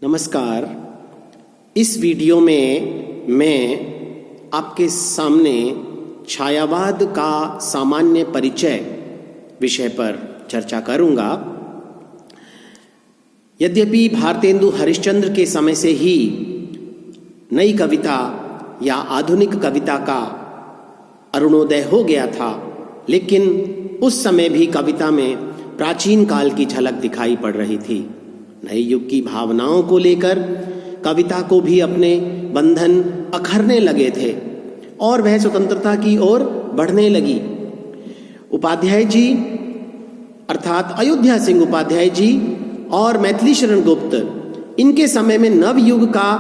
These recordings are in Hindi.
नमस्कार। इस वीडियो में मैं आपके सामने छायावाद का सामान्य परिचय विषय पर चर्चा करूंगा। यद्यपि भारतेंदु हरिश्चंद्र के समय से ही नई कविता या आधुनिक कविता का अरुणोदय हो गया था, लेकिन उस समय भी कविता में प्राचीन काल की झलक दिखाई पड़ रही थी। नए युग की भावनाओं को लेकर कविता को भी अपने बंधन अखरने लगे थे और वह स्वतंत्रता की ओर बढ़ने लगी। उपाध्याय जी अर्थात अयोध्या सिंह उपाध्याय जी और मैथिली शरण गुप्त, इनके समय में नव युग का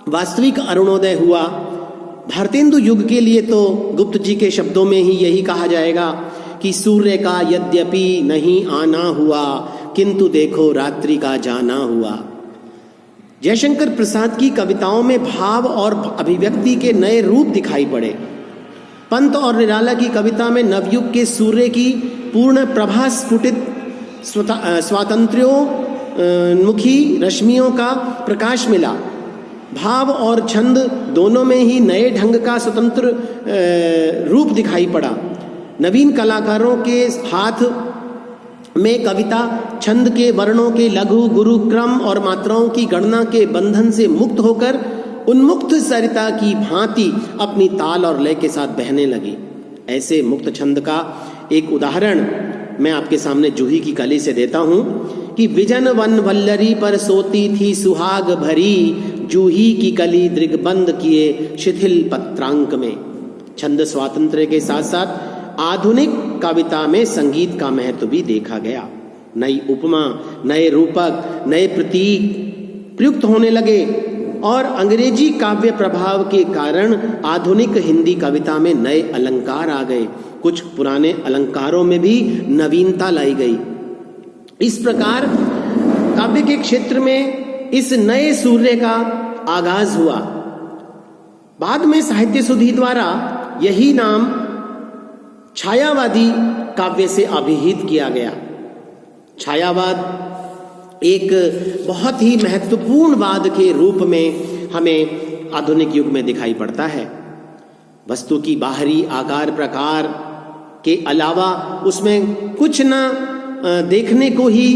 वास्तविक अरुणोदय हुआ। भारतेंदु युग के लिए तो गुप्त जी के शब्दों में ही यही कहा जाएगा कि सूर्य का यद्यपि नहीं आना हुआ, किंतु देखो रात्रि का जाना हुआ। जयशंकर प्रसाद की कविताओं में भाव और अभिव्यक्ति के नए रूप दिखाई पड़े। पंत और निराला की कविता में नवयुग के सूर्य की पूर्ण प्रभा स्फुटित स्वातंत्र्योन्मुखी रश्मियों का प्रकाश मिला। भाव और छंद दोनों में ही नए ढंग का स्वतंत्र रूप दिखाई पड़ा। नवीन कलाकारों के हाथ में कविता छंद के वर्णों के लघु गुरु क्रम और मात्राओं की गणना के बंधन से मुक्त होकर उन्मुक्त सरिता की भांति अपनी ताल और लय के साथ बहने लगी। ऐसे मुक्त छंद का एक उदाहरण मैं आपके सामने जूही की कली से देता हूं कि विजन वन वल्लरी पर सोती थी सुहाग भरी, जूही की कली दृग्बंध किए शिथिल पत्रांक में। छंद स्वातंत्र्य के साथ साथ आधुनिक कविता में संगीत का महत्व भी देखा गया। नई उपमा, नए रूपक, नए प्रतीक प्रयुक्त होने लगे और अंग्रेजी काव्य प्रभाव के कारण आधुनिक हिंदी कविता में नए अलंकार आ गए। कुछ पुराने अलंकारों में भी नवीनता लाई गई। इस प्रकार काव्य के क्षेत्र में इस नए सूर्य का आगाज हुआ। बाद में साहित्य सुधी द्वारा यही नाम छायावादी काव्य से अभिहित किया गया। छायावाद एक बहुत ही महत्वपूर्ण वाद के रूप में हमें आधुनिक युग में दिखाई पड़ता है। वस्तु की बाहरी आकार प्रकार के अलावा उसमें कुछ न देखने को ही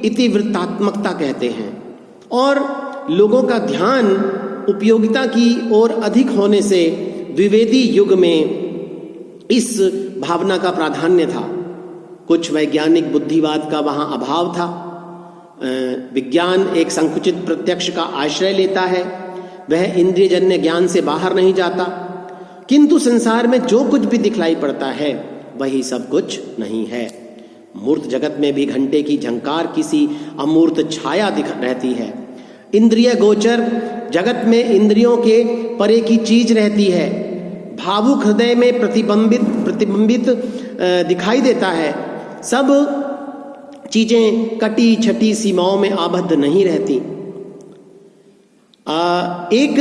इतिवृत्तात्मकता कहते हैं और लोगों का ध्यान उपयोगिता की ओर अधिक होने से द्विवेदी युग में इस भावना का प्राधान्य था। कुछ वैज्ञानिक बुद्धिवाद का वहां अभाव था। विज्ञान एक संकुचित प्रत्यक्ष का आश्रय लेता है, वह इंद्रियजन्य ज्ञान से बाहर नहीं जाता। किंतु संसार में जो कुछ भी दिखलाई पड़ता है वही सब कुछ नहीं है। मूर्त जगत में भी घंटे की झंकार किसी अमूर्त छाया दिख रहती है। इंद्रिय गोचर जगत में इंद्रियों के परे की चीज रहती है। भावुक हृदय में प्रतिबिंबित दिखाई देता है। सब चीजें कटी छटी सीमाओं में आबद्ध नहीं रहती। एक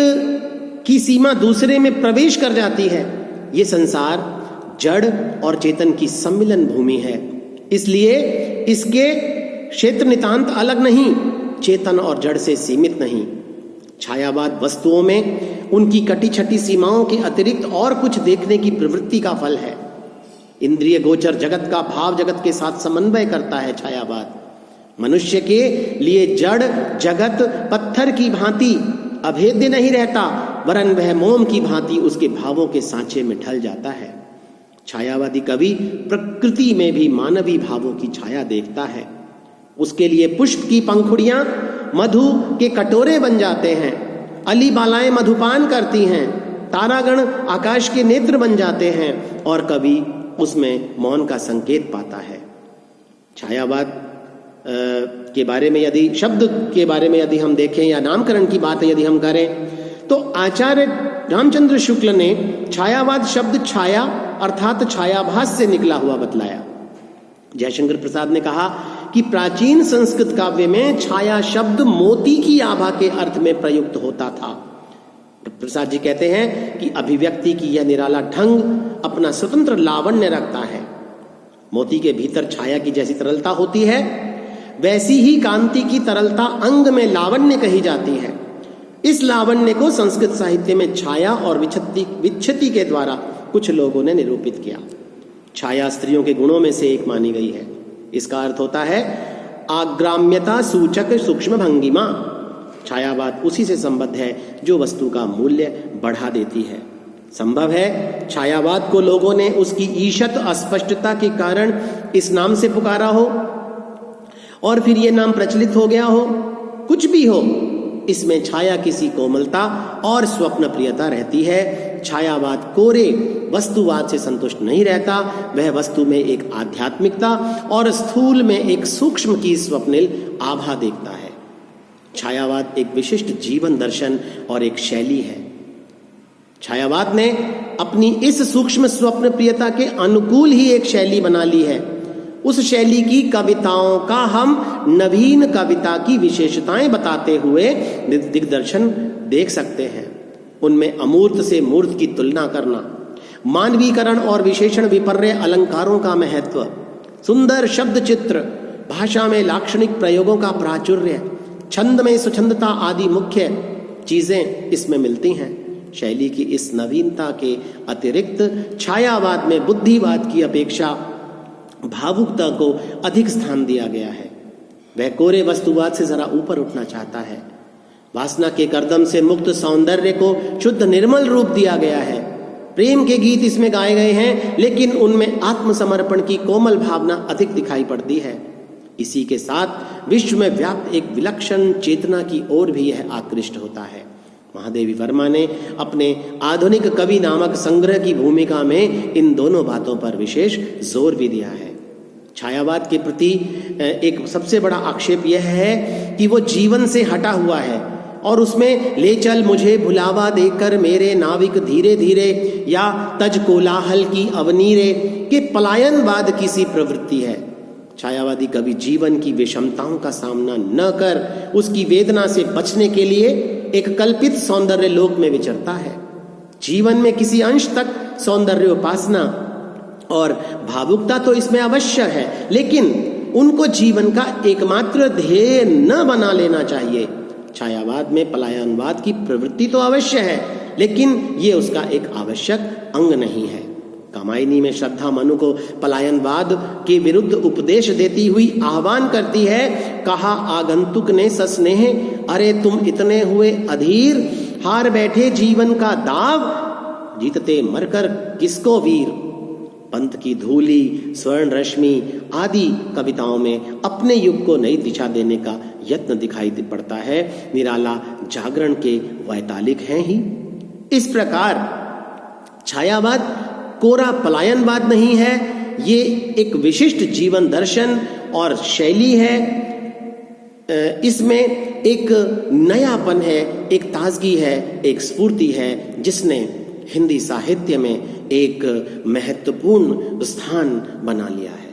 की सीमा दूसरे में प्रवेश कर जाती है। ये संसार जड़ और चेतन की सम्मिलन भूमि है, इसलिए इसके क्षेत्र नितांत अलग नहीं, चेतन और जड़ से सीमित नहीं। छायावाद वस्तुओं में उनकी कटी छटी सीमाओं के अतिरिक्त और कुछ देखने की प्रवृत्ति का फल है। इंद्रिय गोचर जगत का भाव जगत के साथ समन्वय करता है। छायावाद मनुष्य के लिए जड़ जगत पत्थर की भांति अभेद्य नहीं रहता, वरन वह मोम की भांति उसके भावों के सांचे में ढल जाता है। छायावादी कवि प्रकृति में भी मानवीय भावों की छाया देखता है। उसके लिए पुष्प की पंखुड़ियां मधु के कटोरे बन जाते हैं, अली बालाएं मधुपान करती हैं, तारागण आकाश के नेत्र बन जाते हैं और कवि उसमें मौन का संकेत पाता है। छायावाद के बारे में यदि शब्द के बारे में यदि हम देखें या नामकरण की बात यदि हम करें तो आचार्य रामचंद्र शुक्ल ने छायावाद शब्द छाया अर्थात छायाभास से निकला हुआ बतलाया। जयशंकर प्रसाद ने कहा कि प्राचीन संस्कृत काव्य में छाया शब्द मोती की आभा के अर्थ में प्रयुक्त होता था। प्रसाद जी कहते हैं कि अभिव्यक्ति की यह निराला ढंग अपना स्वतंत्र लावण्य रखता है। मोती के भीतर छाया की जैसी तरलता होती है, वैसी ही कांति की तरलता अंग में लावण्य कही जाती है। इस लावण्य को संस्कृत साहित्य में छाया और विच्छति के द्वारा कुछ लोगों ने निरूपित किया। छाया स्त्रियों के गुणों में से एक मानी गई है। इसका अर्थ होता है आग्राम्यता सूचक सूक्ष्म भंगिमा। छायावाद उसी से संबद्ध है जो वस्तु का मूल्य बढ़ा देती है। संभव है छायावाद को लोगों ने उसकी ईषत अस्पष्टता के कारण इस नाम से पुकारा हो और फिर ये नाम प्रचलित हो गया हो। कुछ भी हो, इसमें छाया किसी कोमलता और स्वप्न प्रियता रहती है। छायावाद कोरे वस्तुवाद से संतुष्ट नहीं रहता, वह वस्तु में एक आध्यात्मिकता और स्थूल में एक सूक्ष्म की स्वप्निल आभा देखता है। छायावाद एक विशिष्ट जीवन दर्शन और एक शैली है। छायावाद ने अपनी इस सूक्ष्म स्वप्न प्रियता के अनुकूल ही एक शैली बना ली है। उस शैली की कविताओं का हम नवीन कविता की विशेषताएं बताते हुए दिग्दर्शन देख सकते हैं। उनमें अमूर्त से मूर्त की तुलना करना, मानवीकरण और विशेषण विपर्य अलंकारों का महत्व, सुंदर शब्द चित्र, भाषा में लाक्षणिक प्रयोगों का प्राचुर्य, छंद में स्वच्छंदता आदि मुख्य चीजें इसमें मिलती हैं। शैली की इस नवीनता के अतिरिक्त छायावाद में बुद्धिवाद की अपेक्षा भावुकता को अधिक स्थान दिया गया है। वह कोरे वस्तुवाद से जरा ऊपर उठना चाहता है। वासना के कर्दम से मुक्त सौंदर्य को शुद्ध निर्मल रूप दिया गया है। प्रेम के गीत इसमें गाए गए हैं, लेकिन उनमें आत्मसमर्पण की कोमल भावना अधिक दिखाई पड़ती है। इसी के साथ विश्व में व्याप्त एक विलक्षण चेतना की ओर भी यह आकृष्ट होता है। महादेवी वर्मा ने अपने आधुनिक कवि नामक संग्रह की भूमिका में इन दोनों बातों पर विशेष जोर भी दिया है। छायावाद के प्रति एक सबसे बड़ा आक्षेप यह है कि वो जीवन से हटा हुआ है और उसमें ले चल मुझे भुलावा देकर मेरे नाविक धीरे धीरे या तज कोलाहल की अवनीरे के पलायनवाद की सी प्रवृत्ति है। छायावादी कवि जीवन की विषमताओं का सामना न कर उसकी वेदना से बचने के लिए एक कल्पित सौंदर्य लोक में विचरता है। जीवन में किसी अंश तक सौंदर्य उपासना और भावुकता तो इसमें अवश्य है, लेकिन उनको जीवन का एकमात्र ध्येय न बना लेना चाहिए। छायावाद में पलायनवाद की प्रवृत्ति तो अवश्य है, लेकिन ये उसका एक आवश्यक अंग नहीं है। कामायनी में श्रद्धा मनु को पलायनवाद के विरुद्ध उपदेश देती हुई आह्वान करती है। कहा आगंतुक ने सस्नेह, अरे तुम इतने हुए अधीर, हार बैठे जीवन का दाव, जीतते मरकर किसको वीर। पंत की धूली, स्वर्ण रश्मि आदि कविताओं में अपने युग को नई दिशा देने का यत्न दिखाई पड़ता है। निराला जागरण के वैतालिक हैं ही। इस प्रकार छायावाद कोरा पलायनवाद नहीं है, ये एक विशिष्ट जीवन दर्शन और शैली है। इसमें एक नयापन है, एक ताजगी है, एक स्फूर्ति है, जिसने हिंदी साहित्य में एक महत्वपूर्ण स्थान बना लिया है।